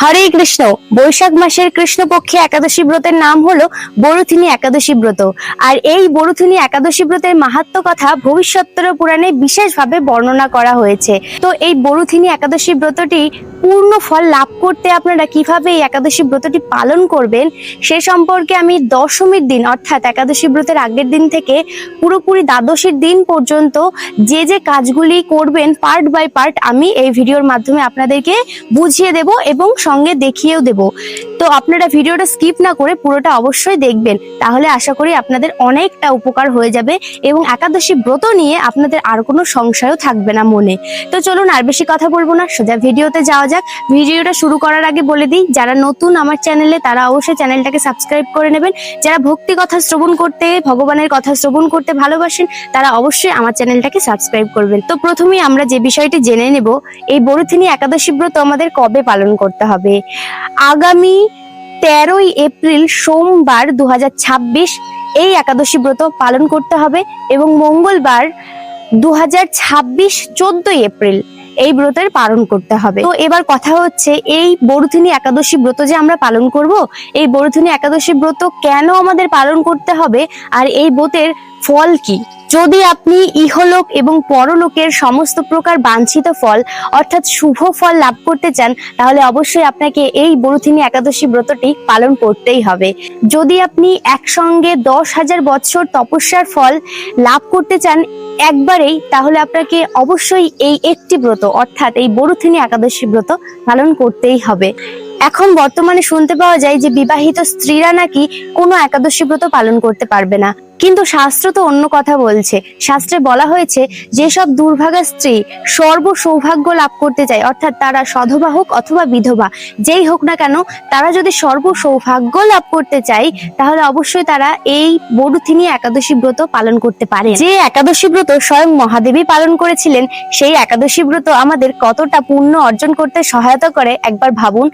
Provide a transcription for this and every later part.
হরে কৃষ্ণ। বৈশাখ মাসের কৃষ্ণপক্ষে একাদশী ব্রতের নাম হলো বরুথিনী একাদশী ব্রত। আর এই বরুথিনী একাদশী ব্রতের মাহাত্ম্য কথা ভবিষ্যত্তর পুরাণে বিশেষভাবে বর্ণনা করা হয়েছে। তো এই বরুথিনী একাদশী ব্রতটি পূর্ণ ফল লাভ করতে আপনারা কিভাবে এই একাদশী ব্রতটি পালন করবেন সে সম্পর্কে আমি দশমীর দিন অর্থাৎ একাদশী ব্রতের আগের দিন থেকে পুরোপুরি দ্বাদশীর দিন পর্যন্ত যে যে কাজগুলি করবেন পার্ট বাই পার্ট আমি এই ভিডিওর মাধ্যমে আপনাদেরকে বুঝিয়ে দেব এবং সঙ্গে দেখিয়েও দেব। তো আপনারা ভিডিওটা স্কিপ না করে পুরোটা অবশ্যই দেখবেন, তাহলে আশা করি আপনাদের অনেকটা উপকার হয়ে যাবে এবং একাদশী ব্রত নিয়ে আপনাদের আর কোনো সংশয়ও থাকবে না মনে। তো চলুন আর বেশি কথা বলবো না, সোজা ভিডিওতে যাওয়া যাক। ভিডিওটা শুরু করার আগে বলে দিই, যারা নতুন আমার চ্যানেলে তারা অবশ্যই চ্যানেলটাকে সাবস্ক্রাইব করে নেবেন। যারা ভক্তি কথা শ্রবণ করতে, ভগবানের কথা শ্রবণ করতে ভালোবাসেন তারা অবশ্যই আমার চ্যানেলটাকে সাবস্ক্রাইব করবেন। তো প্রথমেই আমরা যে বিষয়টি জেনে নেব, এই বরুথিনী একাদশী ব্রত আমাদের কবে পালন করতে হবে। আগামী 13ই এপ্রিল সোমবার 2026 এই একাদশী ব্রত পালন করতে হবে এবং মঙ্গলবার 2026 14ই এপ্রিল এই ব্রতের পালন করতে হবে। তো এবার কথা হচ্ছে, এই বরুথিনী একাদশী ব্রত যে আমরা পালন করব, এই বরুথিনী একাদশী ব্রত কেন আমাদের পালন করতে হবে আর এই ব্রতের ফল কি। যদি আপনি ইহলোক এবং পরলোকের সমস্ত প্রকার বাঞ্ছিত ফল অর্থাৎ শুভ ফল লাভ করতে চান তাহলে অবশ্যই আপনাকে এই বরুথিনী একাদশী ব্রতটি পালন করতেই হবে। যদি আপনি একসঙ্গে 10,000 বৎসর তপস্যার ফল লাভ করতে চান একবারেই, তাহলে আপনাকে অবশ্যই এই একটি ব্রত অর্থাৎ এই বরুথিনী একাদশী ব্রত পালন করতেই হবে। এখন বর্তমানে শুনতে পাওয়া যায় যে বিবাহিত স্ত্রীরা নাকি কোনো একাদশী ব্রত পালন করতে পারবে না, কিন্তু শাস্ত্র তো অন্য কথা বলছে। শাস্ত্রে বলা হয়েছে যেসব দুর্ভাগা স্ত্রী সর্ব সৌভাগ্য লাভ করতে চায় অর্থাৎ তারা সধবা হোক অথবা বিধবা যেই হোক না কেন, তারা যদি সর্ব সৌভাগ্য লাভ করতে চায় তাহলে অবশ্যই তারা এই বরুথিনী একাদশী ব্রত পালন করতে পারে। যে একাদশী ব্রত স্বয়ং মহাদেবী পালন করেছিলেন, সেই একাদশী ব্রত আমাদের কতটা পুণ্য অর্জন করতে সহায়তা করে একবার ভাবুন।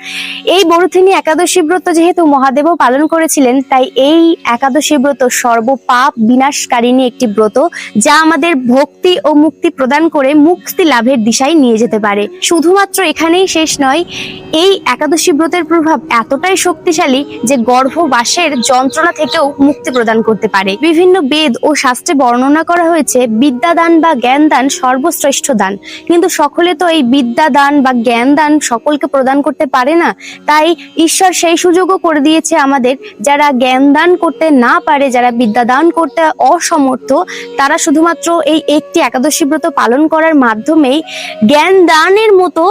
এই বরুথিনী একাদশী ব্রত যেহেতু মহাদেবও পালন করেছিলেন, তাই এই একাদশী ব্রত পাপ বিনাশকারিণী একটি ব্রত, যা আমাদের ভক্তি ও মুক্তি প্রদান করে মুক্তি লাভের দিশায় নিয়ে যেতে পারে। শুধুমাত্র এখানেই শেষ নয়, এই একাদশী ব্রতের প্রভাব এতটাই শক্তিশালী যে গর্ভবাসের যন্ত্রণা থেকেও মুক্তি প্রদান করতে পারে। বিভিন্ন বেদ ও শাস্ত্রে বর্ণনা করা হয়েছে বিদ্যাদান বা জ্ঞান দান সর্বশ্রেষ্ঠ দান, কিন্তু সকলে তো এই বিদ্যা দান বা জ্ঞান দান সকলকে প্রদান করতে পারে না। তাই ঈশ্বর সেই সুযোগও করে দিয়েছে আমাদের, যারা জ্ঞান দান করতে না পারে, যারা বিদ্যা দান করতে অসমর্থ, তারা শুধুমাত্র এই একটি একাদশী ব্রত পালন করার মাধ্যমেই জ্ঞান দানের মতো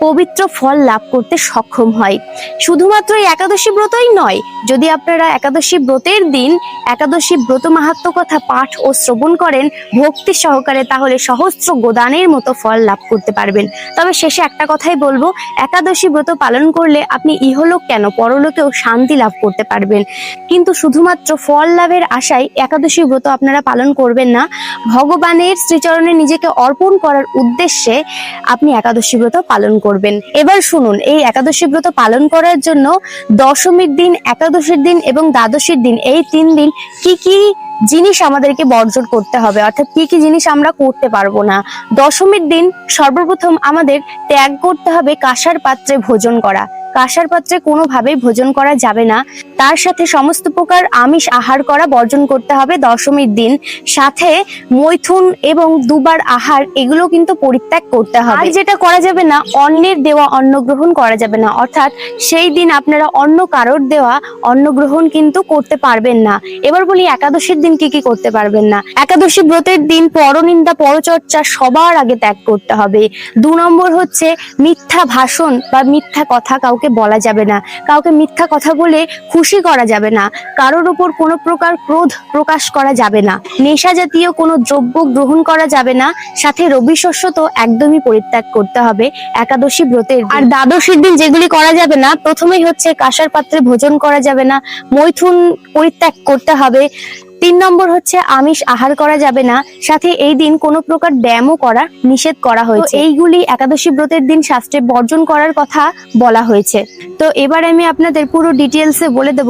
পবিত্র ফল লাভ করতে সক্ষম হয়। শুধুমাত্র এই একাদশী ব্রতই নয়, যদি আপনারা একাদশী ব্রতের দিন একাদশী ব্রত মাহাত্ম্য কথা পাঠ ও শ্রবণ করেন ভক্তি সহকারে, তাহলে সহস্র গোদানের মতো ফল লাভ করতে পারবেন। তবে শেষে একটা কথাই বলবো, একাদশী ব্রত পালন করলে আপনি ইহলোক কেন পরলোকেও শান্তি লাভ করতে পারবেন, কিন্তু শুধুমাত্র ফল লাভের আশায় একাদশী ব্রত আপনারা পালন করবেন না। ভগবানের শ্রীচরণে নিজেকে অর্পণ করার উদ্দেশ্যে আপনি একাদশী ব্রত পালন করবেন। এবার শুনুন, এই একাদশী ব্রত পালন করার জন্য দশমীর দিন, একাদশীর দিন এবং দ্বাদশীর দিন এই 3 দিন কি কি জিনিস আমাদেরকে বর্জন করতে হবে, অর্থাৎ কি কি জিনিস আমরা করতে পারবো না। দশমীর দিন সর্বপ্রথম আমাদের ত্যাগ করতে হবে কাঁসার পাত্রে ভোজন করা। কাঁসার পাত্রে কোনোভাবেই ভোজন করা যাবে না। তার সাথে সমস্ত প্রকার আমিষ আহার করা বর্জন করতে হবে দশমীর দিন। সাথে মৈথুন এবং দুবার আহার এগুলো কিন্তু পরিত্যাগ করতে হবে। আর যেটা করা যাবে না, অন্যের দেওয়া অন্ন গ্রহণ করা যাবে না, অর্থাৎ সেই দিন আপনারা অন্য কারোর দেওয়া অন্ন গ্রহণ কিন্তু করতে পারবেন না। এবার বলি একাদশীর দিন কি কি করতে পারবেন না। একাদশী ব্রতের দিন পরনিন্দা পরচর্চা সবার আগে ত্যাগ করতে হবে। 2 নম্বর হচ্ছে মিথ্যা ভাষণ বা মিথ্যা কথা কাউকে বলা যাবে না। কাউকে মিথ্যা কথা বলে খুশি করা যাবে না। কারোর উপর কোনো প্রকার ক্রোধ প্রকাশ করা যাবে না। নেশা জাতীয় কোনো দ্রব্য গ্রহণ করা যাবে না। সাথে রবি শস্য তো একদমই পরিত্যাগ করতে হবে একাদশী ব্রতের দিন। আর দ্বাদশীর দিন যেগুলি করা যাবে না, প্রথমেই হচ্ছে কাঁসার পাত্রে ভোজন করা যাবে না, মৈথুন পরিত্যাগ করতে হবে। 3 নম্বর হচ্ছে আমিষ আহার করা যাবে না। সাথে এই দিন কোনো প্রকার ব্যায়ামও করা নিষেধ করা হয়েছে। এইগুলি একাদশী ব্রতের দিন শাস্ত্রে বর্জন করার কথা বলা হয়েছে। তো এবার আমি আপনাদের পুরো ডিটেলসে বলে দেব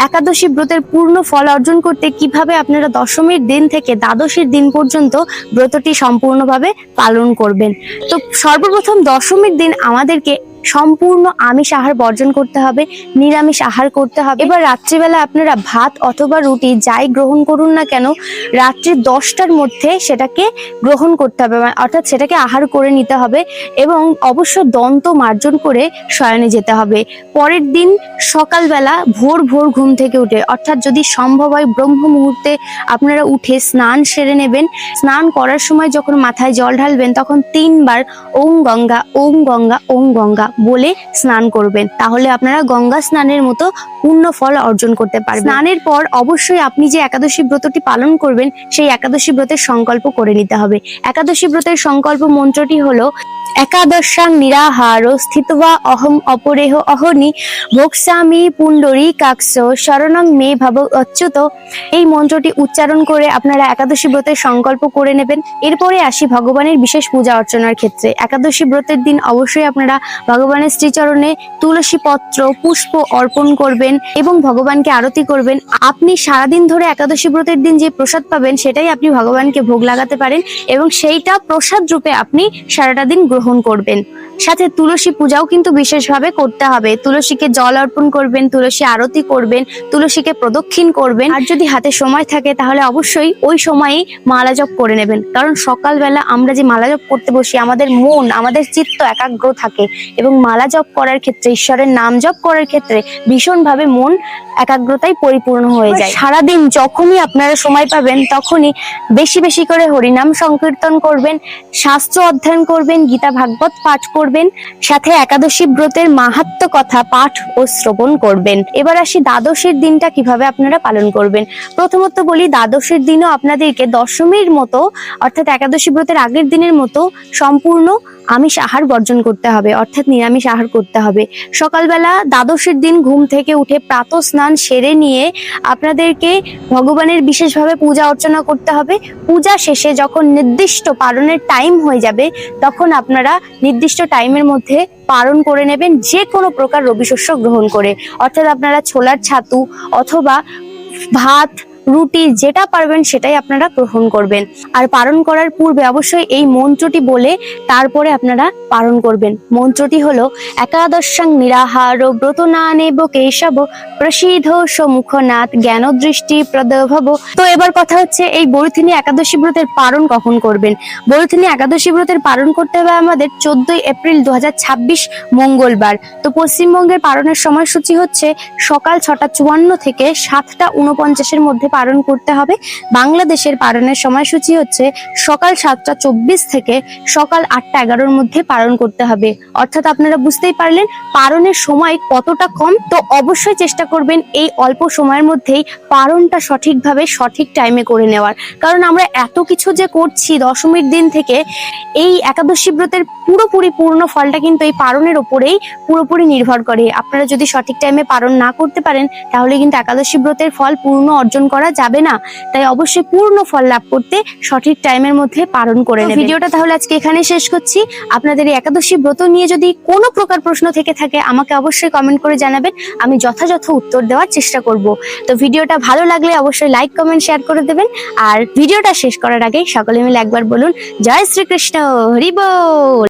একাদশী ব্রতের পূর্ণ ফল অর্জন করতে কিভাবে আপনারা দশমীর দিন থেকে দ্বাদশীর দিন পর্যন্ত ব্রতটি সম্পূর্ণভাবে পালন করবেন। তো সর্বপ্রথম দশমীর দিন আমাদেরকে সম্পূর্ণ আমিষ আহার বর্জন করতে হবে, নিরামিষ আহার করতে হবে। এবার রাত্রিবেলা আপনারা ভাত অথবা রুটি যাই গ্রহণ করুন না কেন, রাত্রি 10টার মধ্যে সেটাকে গ্রহণ করতে হবে, অর্থাৎ সেটাকে আহার করে নিতে হবে এবং অবশ্য দন্ত মার্জন করে শয়নে যেতে হবে। পরের দিন সকালবেলা ভোর ভোর ঘুম থেকে উঠে, অর্থাৎ যদি সম্ভব হয় ব্রহ্ম মুহূর্তে আপনারা উঠে স্নান সেরে নেবেন। স্নান করার সময় যখন মাথায় জল ঢালবেন তখন 3বার ওম গঙ্গা ওম গঙ্গা ওম গঙ্গা বলে স্নান করবেন, তাহলে আপনারা গঙ্গা স্নানের মতো পূর্ণ ফল অর্জন করতে পারবেন। স্নানের পর অবশ্যই আপনি যে একাদশী ব্রতটি পালন করবেন সেই একাদশী ব্রতের সংকল্প করে নিতে হবে। একাদশী ব্রতের সংকল্প মন্ত্রটি হলো একাদশাং নিরাহার স্থিত্বা অহম অপরেহ অহনি ভোক্সামি পুণ্ডরী কাক্ষ শরণং মে ভাব অচ্যুত। এই মন্ত্রটি উচ্চারণ করে আপনারা একাদশী ব্রতের সংকল্প করে নেবেন। এরপরে আসি ভগবানের বিশেষ পূজা অর্চনার ক্ষেত্রে। একাদশী ব্রতের দিন অবশ্যই আপনারা ভগবানের শ্রীচরণে তুলসী পত্র পুষ্প অর্পণ করবেন এবং ভগবানকে আরতি করবেন। আপনি সারাদিন ধরে একাদশী ব্রতের দিন যে প্রসাদ পাবেন সেটাই আপনি ভগবানকে ভোগ লাগাতে পারেন এবং সেইটা প্রসাদ রূপে আপনি সারাটা দিন গ্রহণ করবেন। সাথে তুলসী পূজাও কিন্তু বিশেষভাবে করতে হবে। তুলসীকে জল অর্পণ করবেন, তুলসী আরতি করবেন, তুলসীকে প্রদক্ষিণ করবেন। আর যদি হাতে সময় থাকে তাহলে অবশ্যই ওই সময়েই মালা জপ করে নেবেন, কারণ সকালবেলা আমরা যে মালা জপ করতে বসি আমাদের মন আমাদের চিত্ত একাগ্র থাকে এবং মালা জপ করার ক্ষেত্রে ঈশ্বরের নাম জপ করার ক্ষেত্রে ভীষণভাবে মন একাগ্রতায় পরিপূর্ণ হয়ে যায়। সারাদিন যখনই আপনারা সময় পাবেন তখনই বেশি বেশি করে হরিনাম সংকীর্তন করবেন, শাস্ত্র অধ্যয়ন করবেন, গীতা ভাগবত পাঠ করবেন, সাথে একাদশী ব্রতের মাহাত্ম্য কথা পাঠ ও শ্রবণ করবেন। এবার আসি দ্বাদশের দিনটা কিভাবে আপনারা পালন করবেন। প্রথমত বলি, দ্বাদশের দিনও আপনাদেরকে দশমীর মতো অর্থাৎ একাদশী ব্রতের আগের দিনের মতো সম্পূর্ণ আমিষ আহার বর্জন করতে হবে, অর্থাৎ নিরামিষ আহার করতে হবে। সকালবেলা দ্বাদশের দিন ঘুম থেকে উঠে প্রাতঃ স্নান সেরে নিয়ে আপনাদেরকে ভগবানের বিশেষভাবে পূজা অর্চনা করতে হবে। পূজা শেষে যখন নির্দিষ্ট পালনের টাইম হয়ে যাবে তখন আপনারা নির্দিষ্ট টাইমের মধ্যে পালন করে নেবেন যে কোনো প্রকার রবি শস্য গ্রহণ করে, অর্থাৎ আপনারা ছোলার ছাতু অথবা ভাত রুটি যেটা পারবেন সেটাই আপনারা গ্রহণ করবেন। আর পালন করার পূর্বে অবশ্যই এই মন্ত্রটি বলে তারপরে আপনারা পালন করবেন। মন্ত্রটি হলো একাদশাং নিরাহার ব্রত না নেব কেশব প্রসিদ্ধ সমুখনাথ জ্ঞান দৃষ্টি প্রদভব। তো এবার কথা হচ্ছে এই বরুথিনী একাদশী ব্রতের পালন কখন করবেন। বরুথিনী একাদশী ব্রতের পালন করতে হবে আমাদের 14 এপ্রিল 2026 মঙ্গলবার। তো পশ্চিমবঙ্গের পালনের সময়সূচি হচ্ছে সকাল 6:54 থেকে 7:49 মধ্যে পালন করতে হবে। বাংলাদেশের পালনের সময়সূচি হচ্ছে সকাল 7:24 থেকে সকাল 8:11 মধ্যে পালন করতে হবে। অর্থাৎ আপনারা বুঝতেই পারলেন পালনের সময় কতটা কম। তো অবশ্যই চেষ্টা করবেন এই অল্প সময়ের মধ্যেই পালনটা সঠিকভাবে সঠিক টাইমে করে নেওয়ার, কারণ আমরা এত কিছু যে করছি দশমীর দিন থেকে, এই একাদশী ব্রতের পুরোপুরি পূর্ণ ফলটা কিন্তু এই পালনের উপরেই পুরোপুরি নির্ভর করে। আপনারা যদি সঠিক টাইমে পালন না করতে পারেন তাহলে কিন্তু একাদশী ব্রতের ফল পূর্ণ অর্জন করা যাবে না। তাই অবশ্যই পূর্ণ ফল লাভ করতে সঠিক টাইমের মধ্যে পালন করে নেবেন। ভিডিওটা তাহলে আজকে এখানে শেষ করছি। আপনাদের এই একাদশী ব্রত নিয়ে যদি কোনো প্রকার প্রশ্ন থেকে থাকে আমাকে অবশ্যই কমেন্ট করে জানাবেন, আমি যথাযথ উত্তর দেওয়ার চেষ্টা করব। তো ভিডিওটা ভালো লাগলে অবশ্যই লাইক কমেন্ট শেয়ার করে দেবেন। আর ভিডিওটা শেষ করার আগে সকলে মিলে একবার বলুন জয় শ্রীকৃষ্ণ, হরি বল।